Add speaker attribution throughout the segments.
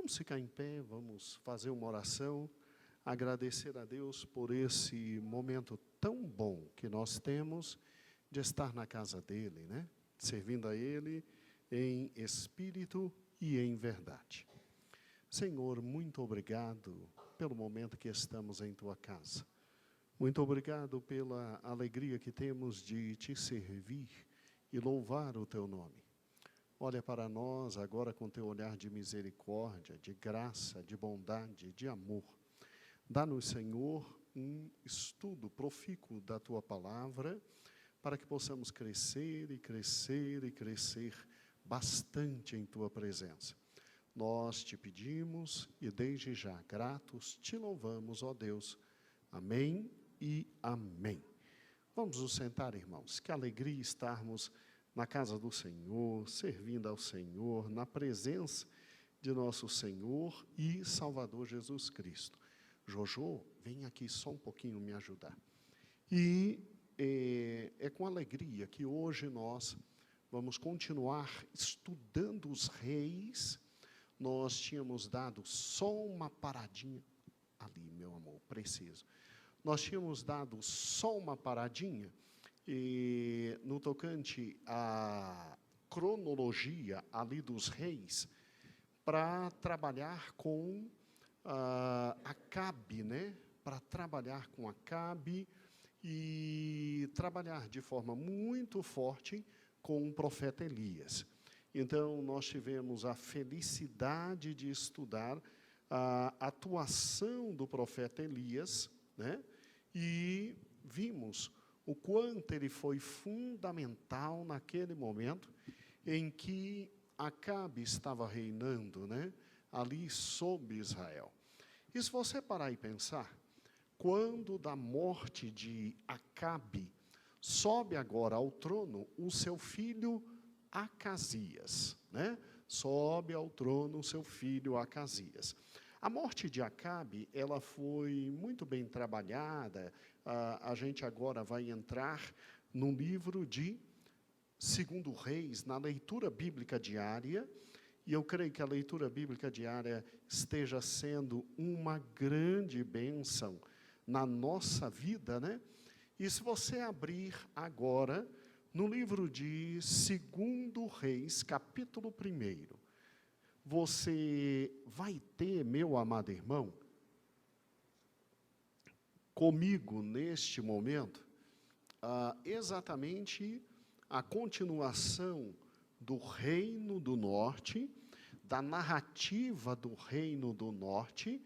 Speaker 1: Vamos ficar em pé, vamos fazer uma oração, agradecer a Deus por esse momento tão bom que nós temos de estar na casa dEle, né? Servindo a Ele em espírito e em verdade. Senhor, muito obrigado pelo momento que estamos em Tua casa. Muito obrigado pela alegria que temos de Te servir e louvar o Teu nome. Olha para nós agora com Teu olhar de misericórdia, de graça, de bondade, de amor. Dá-nos, Senhor, um estudo profícuo da Tua palavra, para que possamos crescer e crescer e crescer bastante em Tua presença. Nós Te pedimos e desde já, gratos, Te louvamos, ó Deus. Amém e amém. Vamos nos sentar, irmãos. Que alegria estarmos na casa do Senhor, servindo ao Senhor, na presença de nosso Senhor e Salvador Jesus Cristo. Jojo, vem aqui só um pouquinho me ajudar. E é com alegria que hoje nós vamos continuar estudando os reis. Nós tínhamos dado só uma paradinha, ali, meu amor, preciso. Nós tínhamos dado só uma paradinha, no tocante à cronologia ali dos reis, para trabalhar com Acabe, né? Para trabalhar com Acabe e trabalhar de forma muito forte com o profeta Elias. Então, nós tivemos a felicidade de estudar a atuação do profeta Elias, né? E vimos o quanto ele foi fundamental naquele momento em que Acabe estava reinando, né, ali sobre Israel. E se você parar e pensar, quando da morte de Acabe, sobe agora ao trono o seu filho Acasias, né? Sobe ao trono o seu filho Acasias. A morte de Acabe, ela foi muito bem trabalhada. A gente agora vai entrar no livro de 2 Reis, na leitura bíblica diária, e eu creio que a leitura bíblica diária esteja sendo uma grande bênção na nossa vida, né? E se você abrir agora no livro de 2 Reis, capítulo 1, você vai ter, meu amado irmão, comigo neste momento, exatamente a continuação do Reino do Norte, da narrativa do Reino do Norte,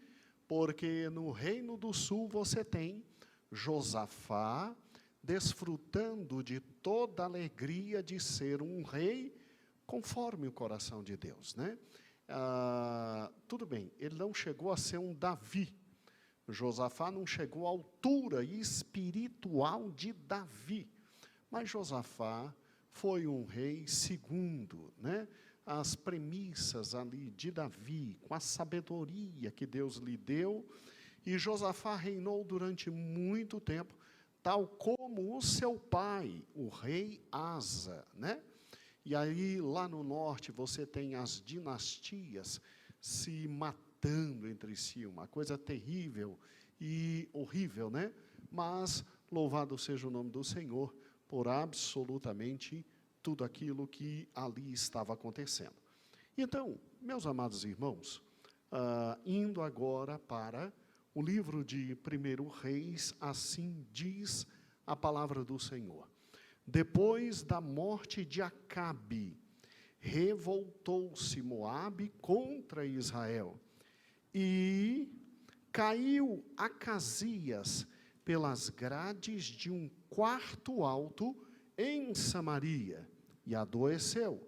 Speaker 1: porque no Reino do Sul você tem Josafá desfrutando de toda a alegria de ser um rei conforme o coração de Deus, né? Tudo bem, ele não chegou a ser um Davi. Josafá não chegou à altura espiritual de Davi. Mas Josafá foi um rei segundo, né, as premissas ali de Davi, com a sabedoria que Deus lhe deu. E Josafá reinou durante muito tempo, tal como o seu pai, o rei Asa, né? E aí, lá no norte, você tem as dinastias se matando entre si, uma coisa terrível e horrível, né? Mas, louvado seja o nome do Senhor, por absolutamente tudo aquilo que ali estava acontecendo. Então, meus amados irmãos, indo agora para o livro de 1 Reis, assim diz a palavra do Senhor. Depois da morte de Acabe, revoltou-se Moabe contra Israel, e caiu Acasias pelas grades de um quarto alto em Samaria, e adoeceu.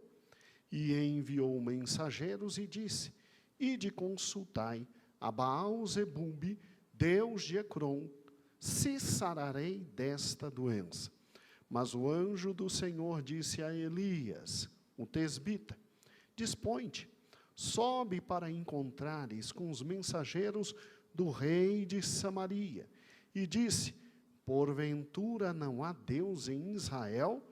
Speaker 1: E enviou mensageiros e disse: Ide consultai a Baal-zebub, Deus de Ecrom, se sararei desta doença. Mas o anjo do Senhor disse a Elias, o tesbita: Dispõe-te, sobe para encontrares com os mensageiros do rei de Samaria. E disse: Porventura não há Deus em Israel,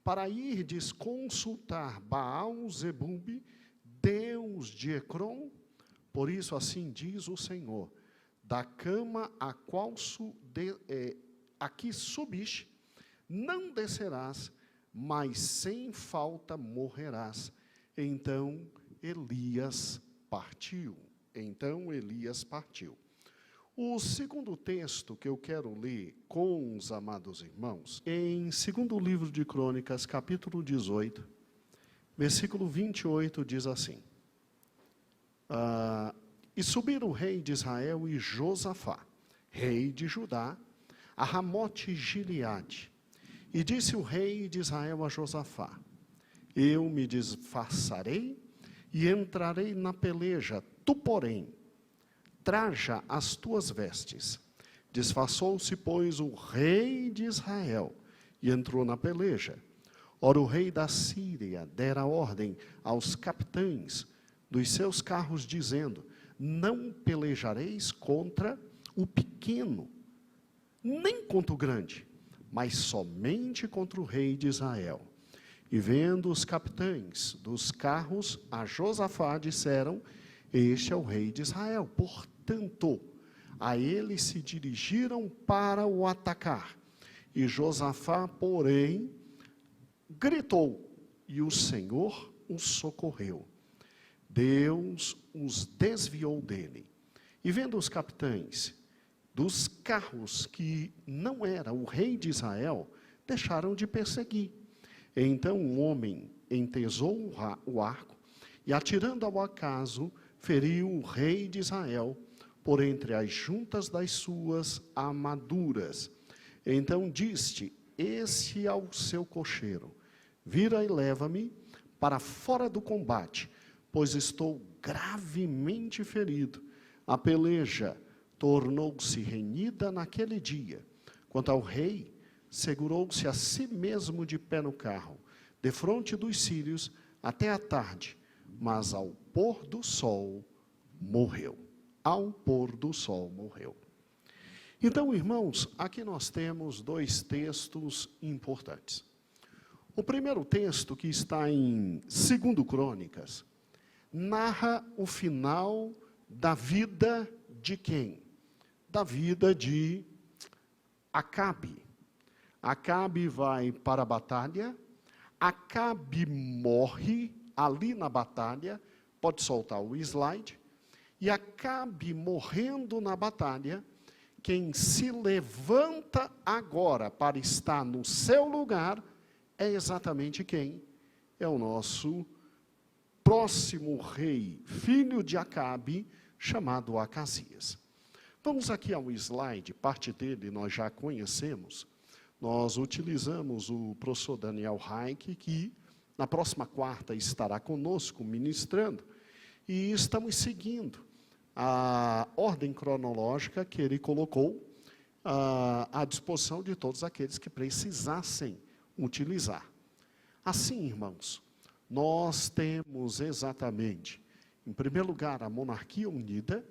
Speaker 1: para irdes consultar Baal-zebub, Deus de Ecrom? Por isso, assim diz o Senhor, da cama a qual aqui subiste, não descerás, mas sem falta morrerás. Então Elias partiu. O segundo texto que eu quero ler com os amados irmãos, em 2º livro de Crônicas, capítulo 18, versículo 28, diz assim: E subiram o rei de Israel e Josafá, rei de Judá, a Ramote Gileade. E disse o rei de Israel a Josafá: Eu me disfarçarei e entrarei na peleja, tu, porém, traja as tuas vestes. Disfarçou-se, pois, o rei de Israel e entrou na peleja. Ora, o rei da Síria dera ordem aos capitães dos seus carros, dizendo: Não pelejareis contra o pequeno, nem contra o grande, mas somente contra o rei de Israel. E vendo os capitães dos carros a Josafá, disseram: Este é o rei de Israel. Portanto, a ele se dirigiram para o atacar. E Josafá, porém, gritou, e o Senhor o socorreu. Deus os desviou dele. E vendo os capitães dos carros que não era o rei de Israel, deixaram de perseguir. Então um homem entesou o arco e, atirando ao acaso, feriu o rei de Israel por entre as juntas das suas armaduras. Então disse esse ao seu cocheiro: Vira e leva-me para fora do combate, pois estou gravemente ferido. A peleja tornou-se renhida naquele dia. Quanto ao rei, segurou-se a si mesmo de pé no carro, defronte dos sírios, até a tarde, mas ao pôr do sol morreu. Então, irmãos, aqui nós temos 2 textos importantes. O primeiro texto, que está em 2 Crônicas, narra o final da vida de quem? Da vida de Acabe. Acabe vai para a batalha, Acabe morre ali na batalha, pode soltar o slide, e Acabe morrendo na batalha, quem se levanta agora para estar no seu lugar é exatamente quem? É o nosso próximo rei, filho de Acabe, chamado Acasias. Vamos aqui ao slide, parte dele nós já conhecemos. Nós utilizamos o professor Daniel Reich, que na próxima quarta estará conosco ministrando, e estamos seguindo a ordem cronológica que ele colocou à disposição de todos aqueles que precisassem utilizar. Assim, irmãos, nós temos exatamente, em primeiro lugar, a monarquia unida,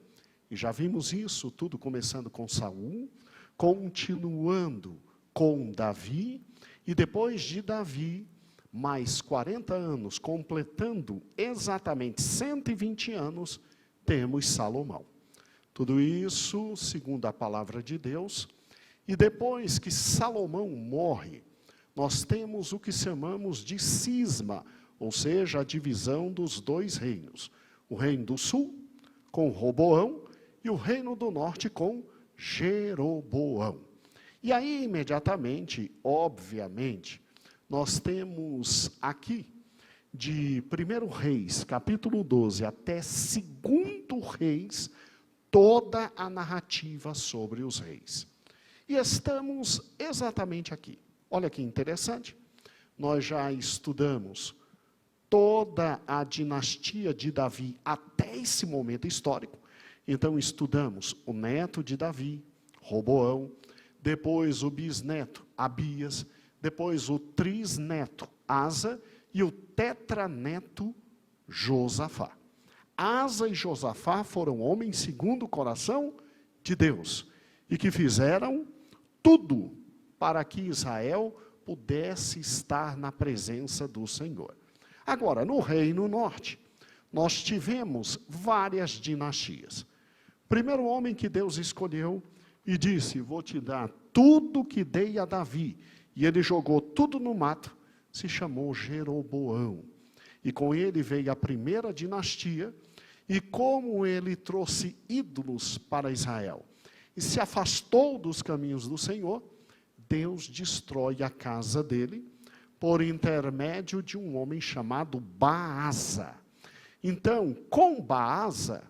Speaker 1: e já vimos isso tudo começando com Saul, continuando com Davi, e depois de Davi, mais 40 anos, completando exatamente 120 anos, temos Salomão. Tudo isso segundo a palavra de Deus. E depois que Salomão morre, nós temos o que chamamos de cisma, ou seja, a divisão dos 2 reinos. O reino do sul, com Roboão, e o reino do norte, com Jeroboão. E aí, imediatamente, obviamente, nós temos aqui, de 1 Reis, capítulo 12, até 2 Reis, toda a narrativa sobre os reis. E estamos exatamente aqui. Olha que interessante, nós já estudamos toda a dinastia de Davi até esse momento histórico. Então, estudamos o neto de Davi, Roboão, depois o bisneto, Abias, depois o trisneto, Asa, e o tetraneto, Josafá. Asa e Josafá foram homens segundo o coração de Deus, e que fizeram tudo para que Israel pudesse estar na presença do Senhor. Agora, no reino norte, nós tivemos várias dinastias. Primeiro homem que Deus escolheu e disse, vou te dar tudo que dei a Davi. E ele jogou tudo no mato, se chamou Jeroboão. E com ele veio a primeira dinastia, e como ele trouxe ídolos para Israel, e se afastou dos caminhos do Senhor, Deus destrói a casa dele, por intermédio de um homem chamado Baasa. Então, com Baasa,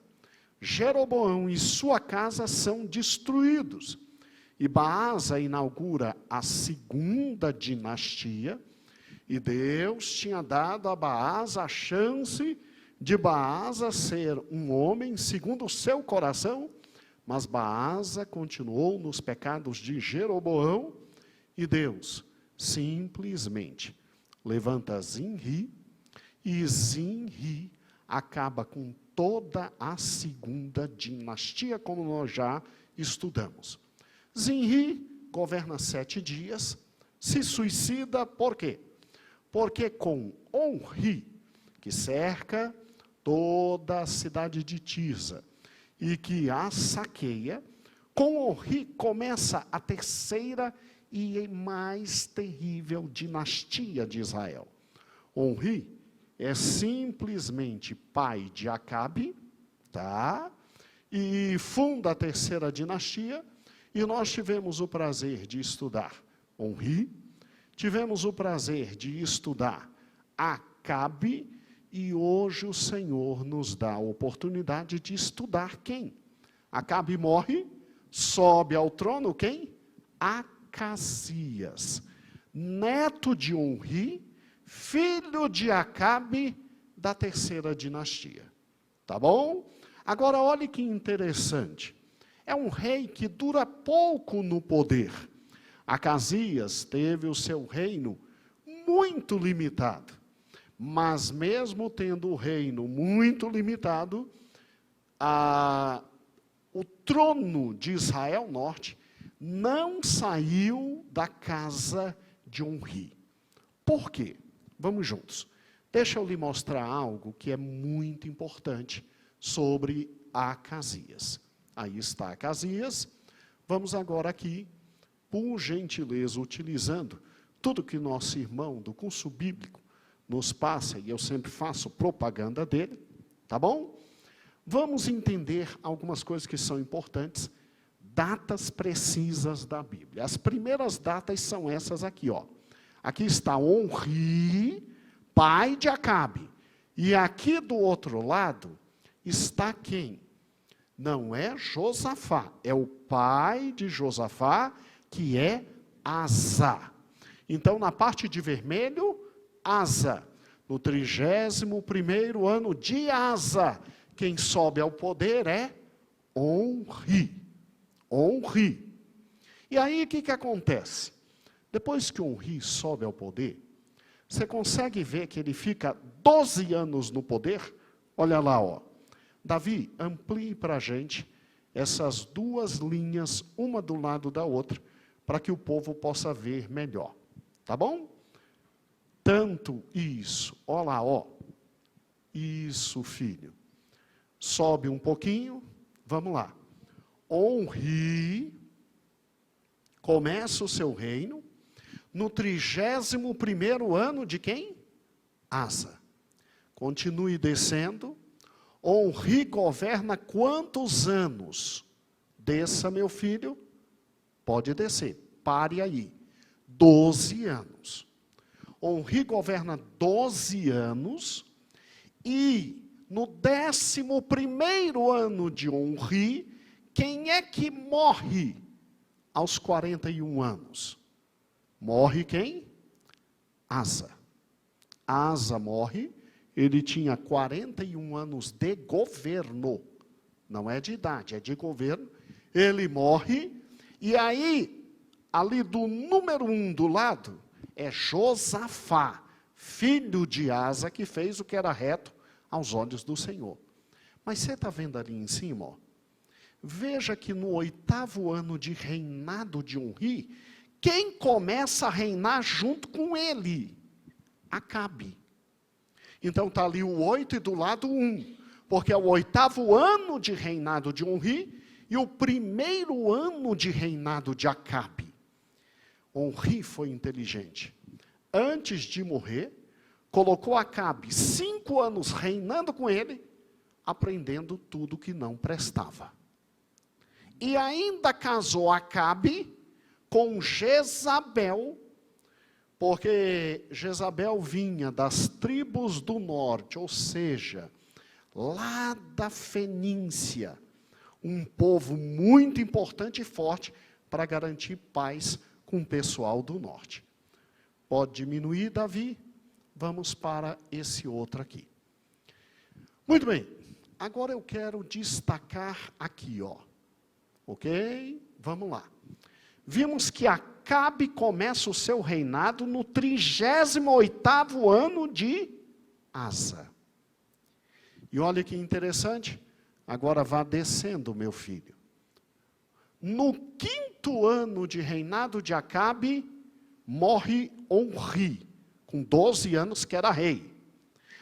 Speaker 1: Jeroboão e sua casa são destruídos. E Baasa inaugura a segunda dinastia, e Deus tinha dado a Baasa a chance de Baasa ser um homem segundo o seu coração, mas Baasa continuou nos pecados de Jeroboão, e Deus simplesmente levanta Zinri, e Zinri acaba com toda a segunda dinastia, como nós já estudamos. Zinri governa 7 dias, se suicida, por quê? Porque com Onri, que cerca toda a cidade de Tirza, e que a saqueia, com Onri começa a terceira e mais terrível dinastia de Israel. Onri é simplesmente pai de Acabe, tá? E funda a terceira dinastia, e nós tivemos o prazer de estudar Onri, tivemos o prazer de estudar Acabe, e hoje o Senhor nos dá a oportunidade de estudar quem? Acabe morre, sobe ao trono quem? Acasias, neto de Onri, filho de Acabe, da terceira dinastia. Tá bom? Agora, olhe que interessante. É um rei que dura pouco no poder. Acasias teve o seu reino muito limitado. Mas mesmo tendo o reino muito limitado, o trono de Israel Norte não saiu da casa de Onri. Por quê? Vamos juntos. Deixa eu lhe mostrar algo que é muito importante sobre Acasias. Aí está Acasias. Vamos agora aqui, por gentileza, utilizando tudo que nosso irmão do curso bíblico nos passa, e eu sempre faço propaganda dele, tá bom? Vamos entender algumas coisas que são importantes, datas precisas da Bíblia. As primeiras datas são essas aqui, ó. Aqui está Onri, pai de Acabe. E aqui do outro lado está quem? Não é Josafá, é o pai de Josafá, que é Asa. Então, na parte de vermelho, Asa. No 31º ano de Asa, quem sobe ao poder é Onri. Onri. E aí, o que acontece? Depois que Onri sobe ao poder, você consegue ver que ele fica 12 anos no poder? Olha lá, ó. Davi, amplie para a gente essas duas linhas, uma do lado da outra, para que o povo possa ver melhor. Tá bom? Tanto isso. Olha lá, ó. Isso, filho. Sobe um pouquinho. Vamos lá. Onri começa o seu reino no 31º ano de quem? Asa. Continue descendo. Onri governa quantos anos? Desça, meu filho. Pode descer. Pare aí. 12 anos. Onri governa 12 anos. E no 11º ano de Onri, quem é que morre aos 41 anos? Morre quem? Asa. Asa morre, ele tinha 41 anos de governo. Não é de idade, é de governo. Ele morre, e aí, ali do número 1 do lado, é Josafá, filho de Asa, que fez o que era reto aos olhos do Senhor. Mas você está vendo ali em cima, ó? Veja que no 8º ano de reinado de Onri, quem começa a reinar junto com ele? Acabe. Então está ali o 8 e do lado 1, porque é o 8º ano de reinado de Onri e o 1º ano de reinado de Acabe. Onri foi inteligente. Antes de morrer, colocou Acabe 5 anos reinando com ele, aprendendo tudo que não prestava. E ainda casou Acabe com Jezabel, porque Jezabel vinha das tribos do norte, ou seja, lá da Fenícia, um povo muito importante e forte para garantir paz com o pessoal do norte. Pode diminuir, Davi? Vamos para esse outro aqui. Muito bem, agora eu quero destacar aqui, ó. Ok? Vamos lá. Vimos que Acabe começa o seu reinado no 38º ano de Asa. E olha que interessante, agora vá descendo, meu filho. No 5º ano de reinado de Acabe, morre Onri, com 12 anos, que era rei.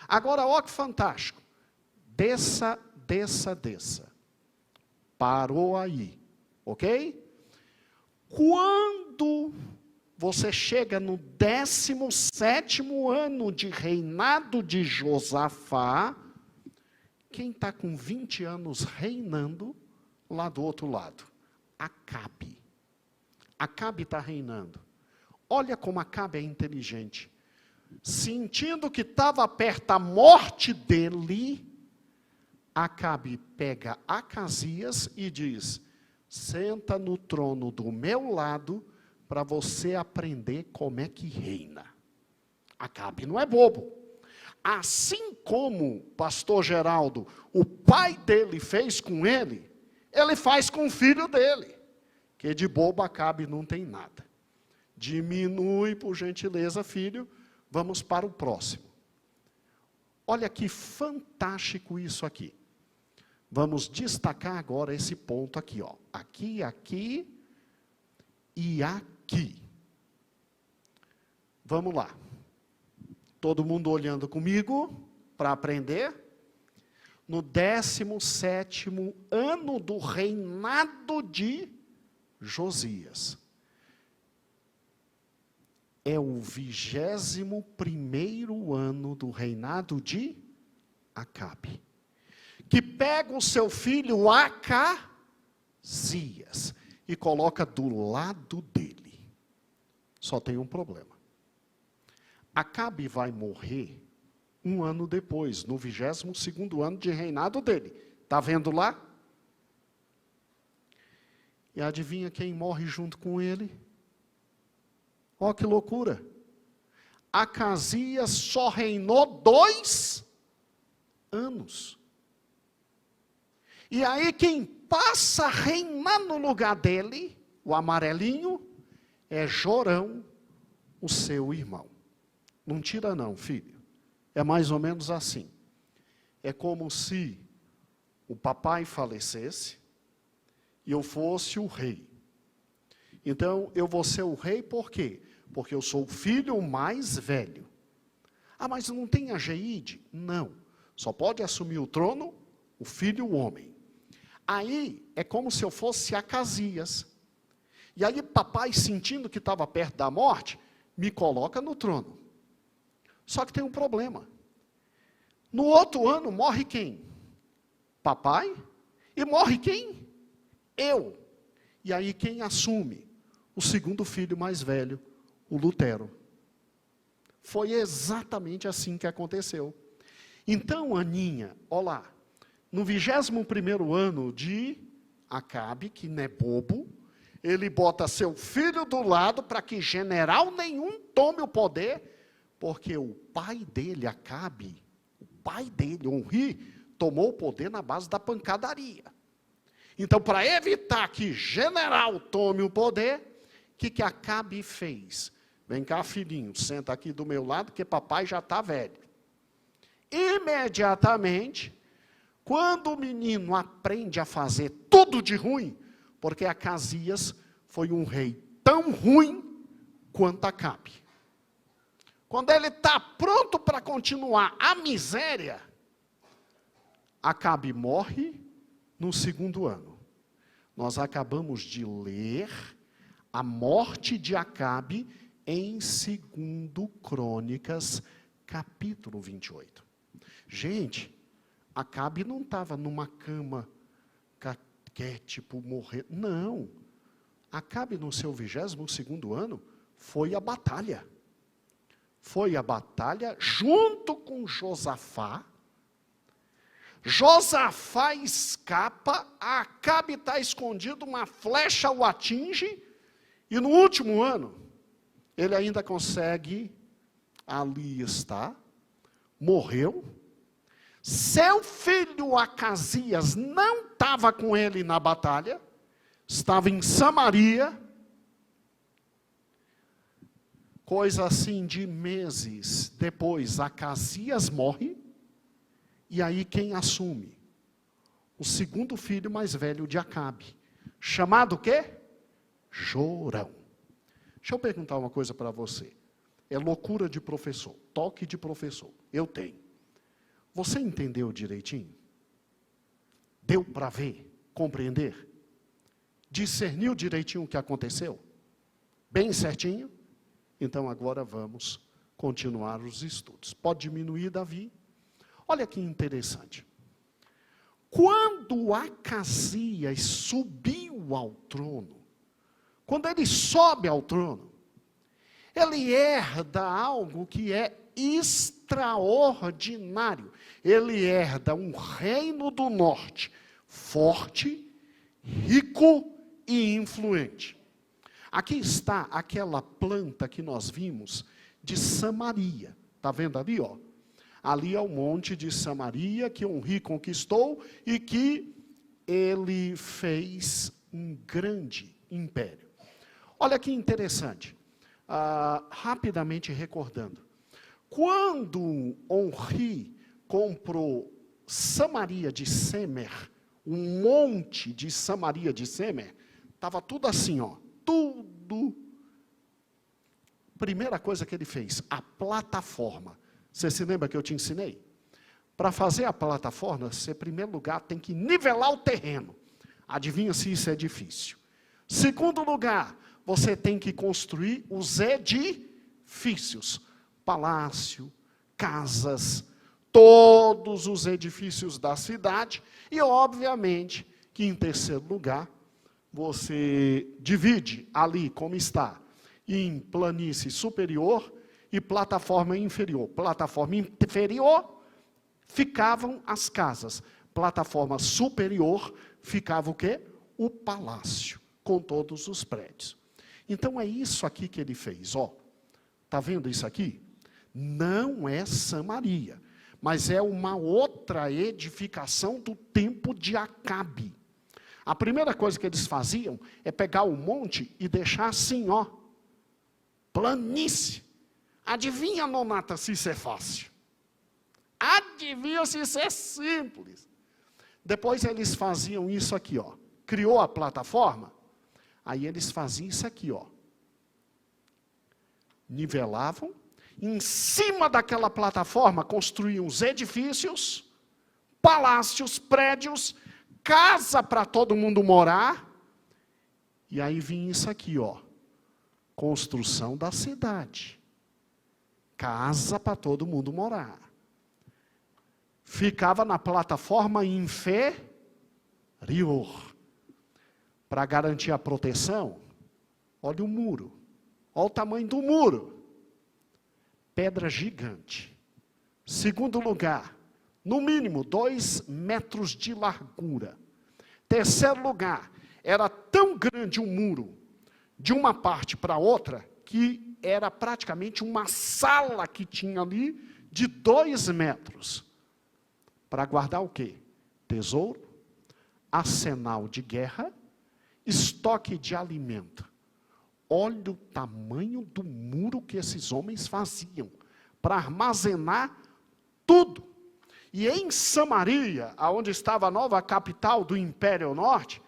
Speaker 1: Agora, olha que fantástico. Desça. Parou aí, ok? Quando você chega no 17º ano de reinado de Josafá, quem está com 20 anos reinando lá do outro lado? Acabe. Acabe está reinando. Olha como Acabe é inteligente. Sentindo que estava perto a morte dele, Acabe pega Acasias e diz: senta no trono do meu lado para você aprender como é que reina. Acabe não é bobo. Assim como, pastor Geraldo, o pai dele fez com ele, ele faz com o filho dele. Que de bobo Acabe não tem nada. Diminui, por gentileza, filho. Vamos para o próximo. Olha que fantástico isso aqui. Vamos destacar agora esse ponto aqui, ó. Aqui, aqui e aqui. Vamos lá. Todo mundo olhando comigo para aprender? No 17º ano do reinado de Josias. É o 21º ano do reinado de Acabe, que pega o seu filho Acasias e coloca do lado dele. Só tem um problema. Acabe vai morrer um ano depois, no 22º ano de reinado dele. Está vendo lá? E adivinha quem morre junto com ele? Ó, que loucura. Acasias só reinou 2 anos. E aí quem passa a reinar no lugar dele, o amarelinho, é Jorão, o seu irmão. Não tira não, filho. É mais ou menos assim. É como se o papai falecesse e eu fosse o rei. Então, eu vou ser o rei por quê? Porque eu sou o filho mais velho. Ah, mas não tem Ageide? Não. Só pode assumir o trono o filho homem. Aí, é como se eu fosse Acasias. E aí, papai, sentindo que estava perto da morte, me coloca no trono. Só que tem um problema. No outro ano, morre quem? Papai. E morre quem? Eu. E aí, quem assume? O segundo filho mais velho, o Lutero. Foi exatamente assim que aconteceu. Então, Aninha, olha lá, no 21º ano de Acabe, que não é bobo, ele bota seu filho do lado para que general nenhum tome o poder, porque o pai dele, Acabe, o pai dele, Onri, tomou o poder na base da pancadaria. Então, para evitar que general tome o poder, o que Acabe fez? Vem cá, filhinho, senta aqui do meu lado, que papai já está velho. Imediatamente, quando o menino aprende a fazer tudo de ruim, porque Acasias foi um rei tão ruim quanto Acabe. Quando ele está pronto para continuar a miséria, Acabe morre no 2º ano. Nós acabamos de ler a morte de Acabe em 2 Crônicas, capítulo 28. Gente, Acabe não estava numa cama tipo morrer. Não. Acabe no seu 22º ano foi a batalha. Foi a batalha junto com Josafá. Josafá escapa, Acabe está escondido, uma flecha o atinge, e no último ano, ele ainda consegue, ali está, morreu. Seu filho Acasias não estava com ele na batalha, estava em Samaria. Coisa assim de meses depois, Acasias morre, e aí quem assume? O 2º filho mais velho de Acabe, chamado o quê? Jorão. Deixa eu perguntar uma coisa para você. É loucura de professor, toque de professor. Eu tenho. Você entendeu direitinho? Deu para ver, compreender? Discerniu direitinho o que aconteceu? Bem certinho? Então agora vamos continuar os estudos. Pode diminuir, Davi? Olha que interessante. Quando Acasias subiu ao trono, quando ele sobe ao trono, ele herda algo que é extraordinário. Ele herda um reino do norte, forte, rico e influente. Aqui está aquela planta que nós vimos de Samaria. Está vendo ali, ó? Ali é o monte de Samaria que um rei conquistou e que ele fez um grande império. Olha que interessante. Rapidamente recordando. Quando Onri comprou Samaria de Semer, um monte de Samaria de Semer, estava tudo assim, ó, tudo. Primeira coisa que ele fez, a plataforma. Você se lembra que eu te ensinei? Para fazer a plataforma, você, em primeiro lugar, tem que nivelar o terreno. Adivinha se isso é difícil. Segundo lugar, você tem que construir os edifícios. Palácio, casas, todos os edifícios da cidade. E, obviamente, que em terceiro lugar, você divide ali, como está, em planície superior e plataforma inferior. Plataforma inferior, ficavam as casas. Plataforma superior, ficava o quê? O palácio, com todos os prédios. Então, é isso aqui que ele fez, ó. Está vendo isso aqui? Não é Samaria, mas é uma outra edificação do tempo de Acabe. A primeira coisa que eles faziam é pegar o monte e deixar assim, ó, planície. Adivinha, Nonata, se isso é fácil? Adivinha se isso é simples? Depois eles faziam isso aqui, ó. Criou a plataforma, aí eles faziam isso aqui, ó. Nivelavam, em cima daquela plataforma construíam os edifícios, palácios, prédios, casa para todo mundo morar. E aí vinha isso aqui, ó. Construção da cidade. Casa para todo mundo morar. Ficava na plataforma inferior. Para garantir a proteção, olha o muro. Olha o tamanho do muro. Pedra gigante. Segundo lugar, no mínimo 2 metros de largura. Terceiro lugar, era tão grande o muro, de uma parte para outra, que era praticamente uma sala que tinha ali, de 2 metros. Para guardar o quê? Tesouro, arsenal de guerra, estoque de alimento. Olha o tamanho do muro que esses homens faziam, para armazenar tudo. E em Samaria, onde estava a nova capital do Império Norte,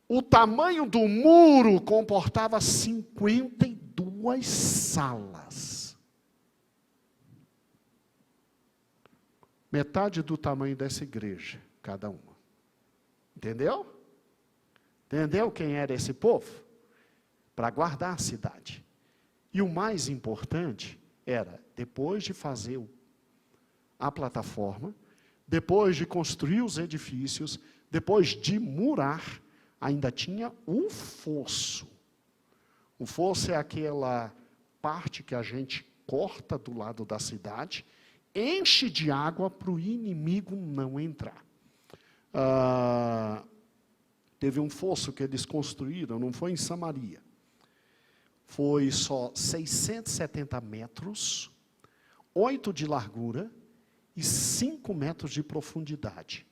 Speaker 1: o tamanho do muro comportava 52 salas. Metade do tamanho dessa igreja, cada uma. Entendeu? Entendeu quem era esse povo? Para guardar a cidade. E o mais importante era, depois de fazer a plataforma, depois de construir os edifícios, depois de murar, ainda tinha um fosso. O fosso é aquela parte que a gente corta do lado da cidade, enche de água para o inimigo não entrar. Teve um fosso que eles construíram, não foi em Samaria. Foi só 670 metros, 8 de largura e 5 metros de profundidade.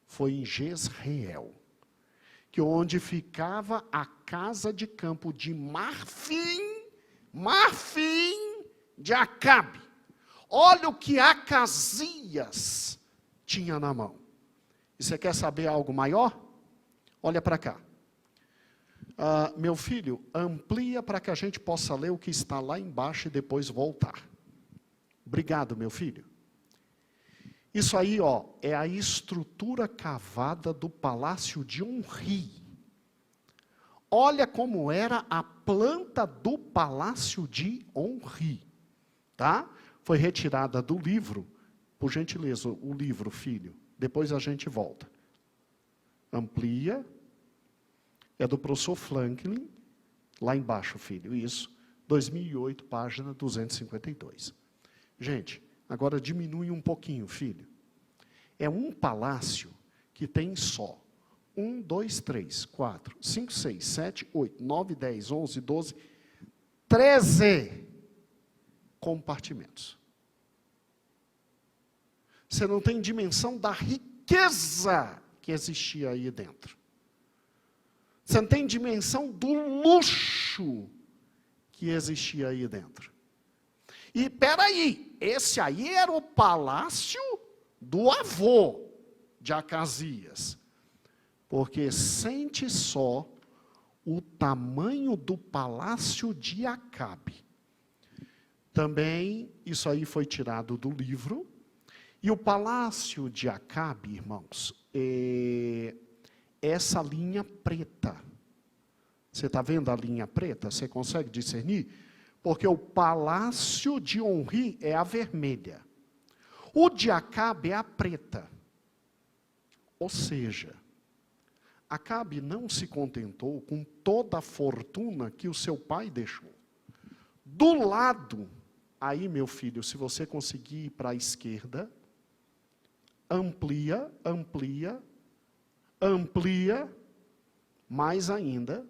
Speaker 1: Foi em Jezreel, que onde ficava a casa de campo de marfim de Acabe. Olha o que Acasias tinha na mão. E você quer saber algo maior? Olha para cá. Meu filho, amplia para que a gente possa ler o que está lá embaixo e depois voltar. Obrigado, meu filho. Isso aí, ó, é a estrutura cavada do Palácio de Onri. Olha como era a planta do Palácio de Onri. Tá? Foi retirada do livro. Por gentileza, o livro, filho. Depois a gente volta. Amplia. É do professor Franklin. Lá embaixo, filho. Isso. 2008, página 252. Gente, agora diminui um pouquinho, filho. É um palácio que tem só 1, 2, 3, 4, 5, 6, 7, 8, 9, 10, 11, 12, 13 compartimentos. Você não tem dimensão da riqueza que existia aí dentro. Você não tem dimensão do luxo que existia aí dentro. E, peraí, esse aí era o palácio do avô de Acasias. Porque sente só o tamanho do palácio de Acabe. Também, isso aí foi tirado do livro. E o palácio de Acabe, irmãos, essa linha preta. Você está vendo a linha preta? Você consegue discernir? Porque o palácio de Onri é a vermelha. O de Acabe é a preta. Ou seja, Acabe não se contentou com toda a fortuna que o seu pai deixou. Do lado, aí, meu filho, se você conseguir ir para a esquerda, amplia, mais ainda,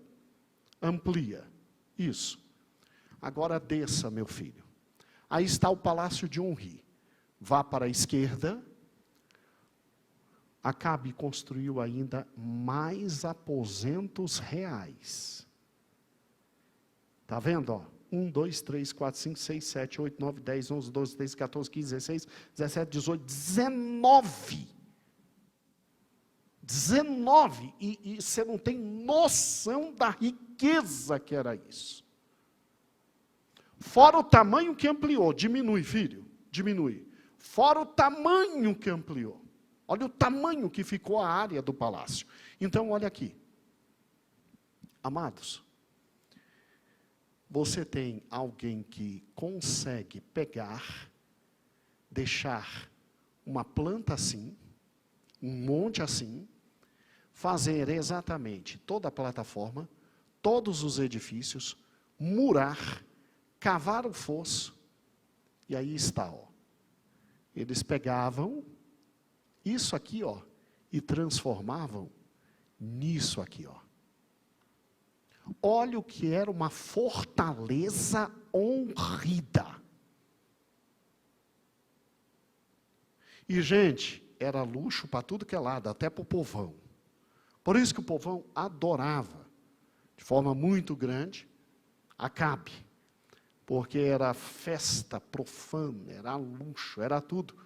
Speaker 1: amplia. Isso. Agora desça, meu filho. Aí está o Palácio de Onri. Vá para a esquerda. Acabe construiu ainda mais aposentos reais. Está vendo? Ó? 1, 2, 3, 4, 5, 6, 7, 8, 9, 10, 11, 12, 13, 14, 15, 16, 17, 18, 19. 19. E você não tem noção da riqueza que era isso. Fora o tamanho que ampliou. Diminui, filho. Diminui. Fora o tamanho que ampliou. Olha o tamanho que ficou a área do palácio. Então, olha aqui. Amados, você tem alguém que consegue pegar, deixar uma planta assim, um monte assim, fazer exatamente toda a plataforma, todos os edifícios, murar, cavar o fosso, e aí está, ó. Eles pegavam isso aqui, ó, e transformavam nisso aqui, ó. Olha o que era uma fortaleza honrida. E, gente, era luxo para tudo que é lado, até para o povão. Por isso que o povão adorava, de forma muito grande, Acabe. Porque era festa profana, era luxo, era tudo.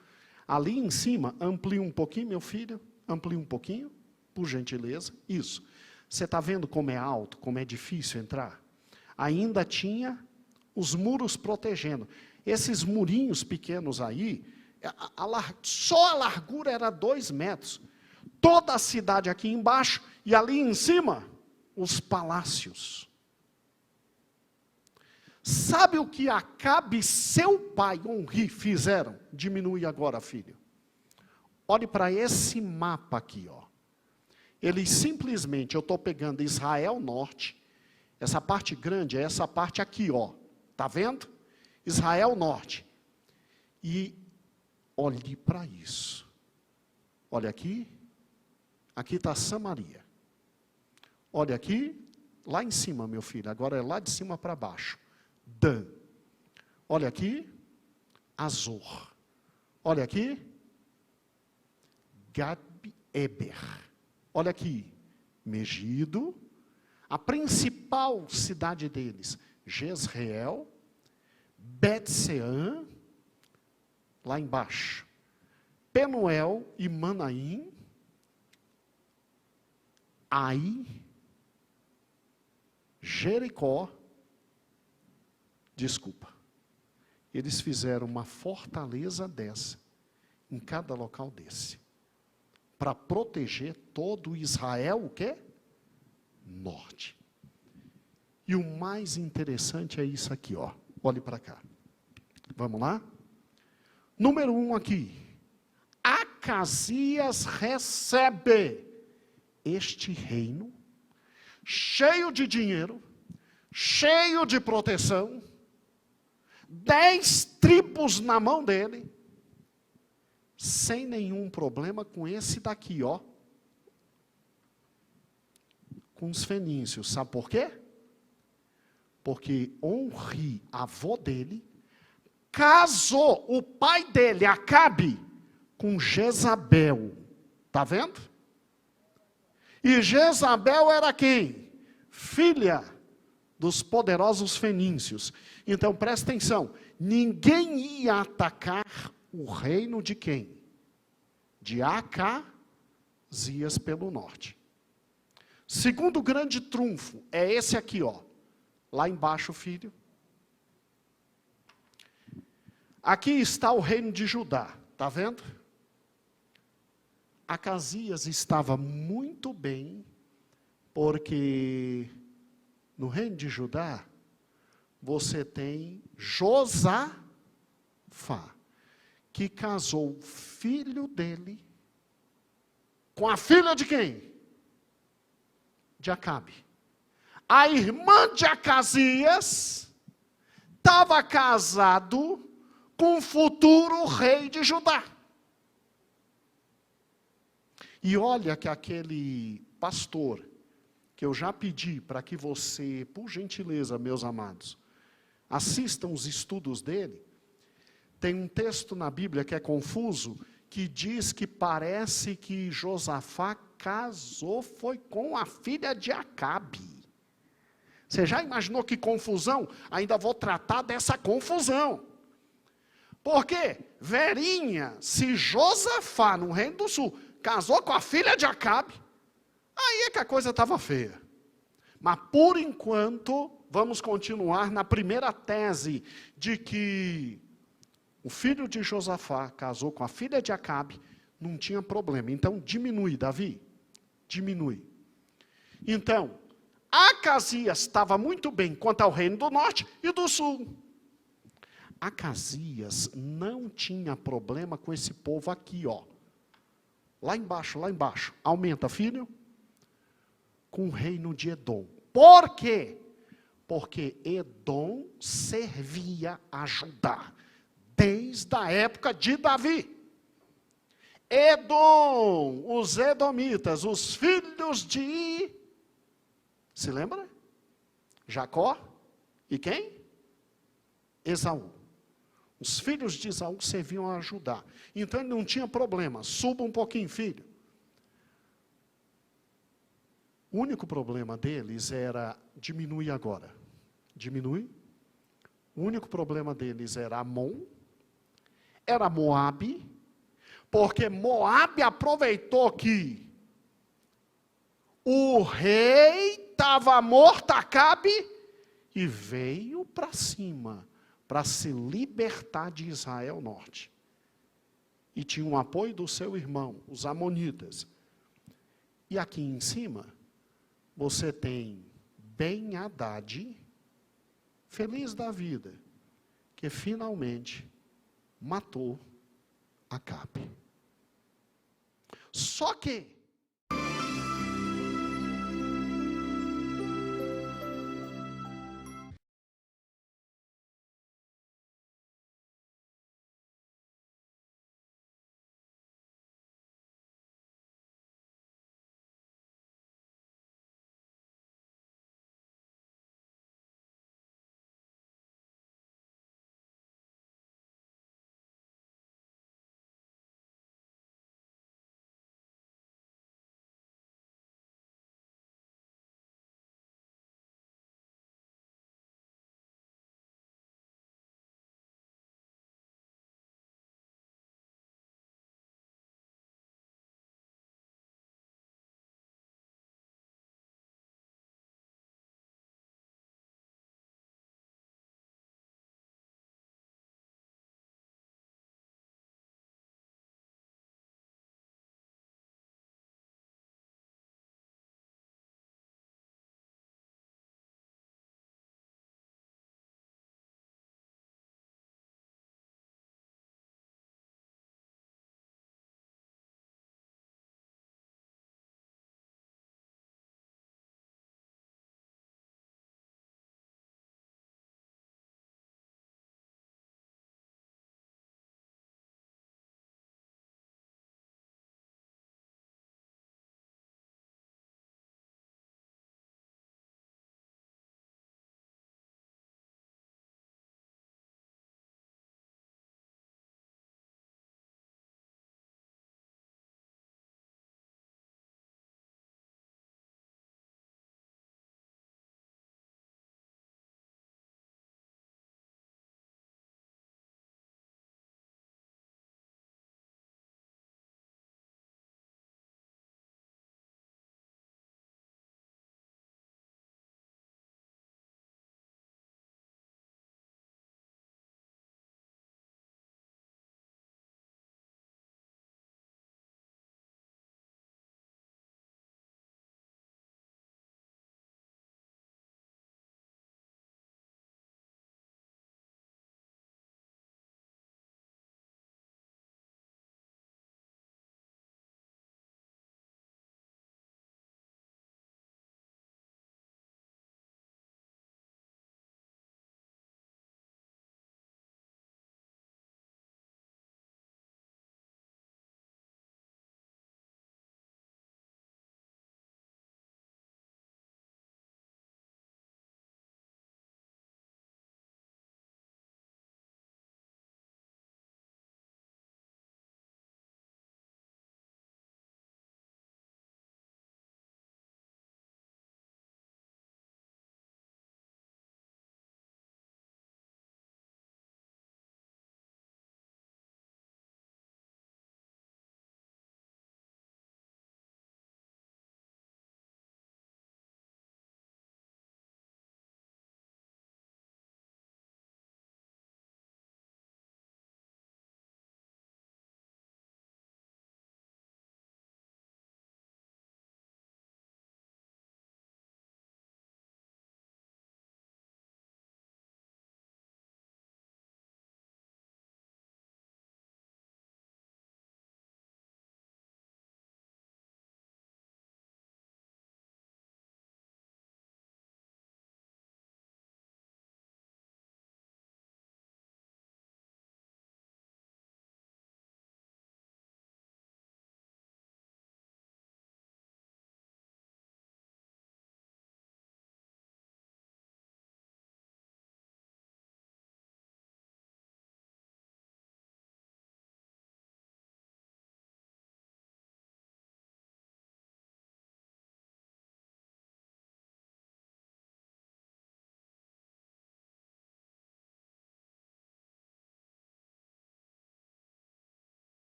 Speaker 1: Ali em cima, amplia um pouquinho, meu filho, amplia um pouquinho, por gentileza, isso. Você está vendo como é alto, como é difícil entrar? Ainda tinha os muros protegendo. Esses murinhos pequenos aí, Só a largura era 2 metros. Toda a cidade aqui embaixo e ali em cima, os palácios. Sabe o que Acabe e seu pai, Onri, fizeram? Diminui agora, filho. Olhe para esse mapa aqui, ó. Eles simplesmente, eu estou pegando Israel Norte, essa parte grande é essa parte aqui, ó. Está vendo? Israel Norte. E olhe para isso. Olha aqui. Aqui está Samaria. Olha aqui. Lá em cima, meu filho. Agora é lá de cima para baixo. Dan. Olha aqui. Azor. Olha aqui. Gad-Eber. Olha aqui. Megido. A principal cidade deles, Jezreel, Bet-Sean, lá embaixo, Penuel e Manaim, Ai, Jericó, eles fizeram uma fortaleza dessa, em cada local desse, para proteger todo Israel, o quê? Norte. E o mais interessante é isso aqui, ó. Olhe para cá. Vamos lá? Número 1 aqui. Acasias recebe este reino, cheio de dinheiro, cheio de proteção, 10 tribos na mão dele, sem nenhum problema com esse daqui, ó. Com os fenícios. Sabe por quê? Porque Onri, avô dele, casou o pai dele, Acabe, com Jezabel. Está vendo? E Jezabel era quem? Filha dos poderosos fenícios. Então, presta atenção. Ninguém ia atacar o reino de quem? De Acasias pelo norte. Segundo grande trunfo é esse aqui, ó. Lá embaixo, filho. Aqui está o reino de Judá, está vendo? Acasias estava muito bem, porque no reino de Judá, você tem Josafá, que casou o filho dele com a filha de quem? De Acabe. A irmã de Acasias estava casado com o futuro rei de Judá. E olha que aquele pastor, que eu já pedi para que você, por gentileza, meus amados, assistam os estudos dele, tem um texto na Bíblia que é confuso, que diz que parece que Josafá casou, foi com a filha de Acabe. Você já imaginou que confusão? Ainda vou tratar dessa confusão. Por quê? Verinha, se Josafá, no Reino do Sul, casou com a filha de Acabe, aí é que a coisa estava feia. Mas, por enquanto, vamos continuar na primeira tese de que o filho de Josafá casou com a filha de Acabe, não tinha problema. Então, diminui, Davi. Diminui. Então, Acasias estava muito bem quanto ao reino do norte e do sul. Acasias não tinha problema com esse povo aqui, ó. Lá embaixo, lá embaixo. Aumenta, filho. Com o reino de Edom. Por quê? Porque Edom servia a Judá. Desde a época de Davi. Edom, os edomitas, os filhos de... Se lembra? Jacó e quem? Esaú. Os filhos de Esaú serviam a Judá. Então ele não tinha problema. Suba um pouquinho, filho. O único problema deles era... Diminui agora. Diminui. O único problema deles era Amon. Era Moabe. Porque Moabe aproveitou que o rei estava morto, Acabe, e veio para cima, para se libertar de Israel Norte. e tinha o apoio do seu irmão, os amonitas. E aqui em cima, você tem Ben-Hadad, feliz da vida, que finalmente matou Acabe. Só que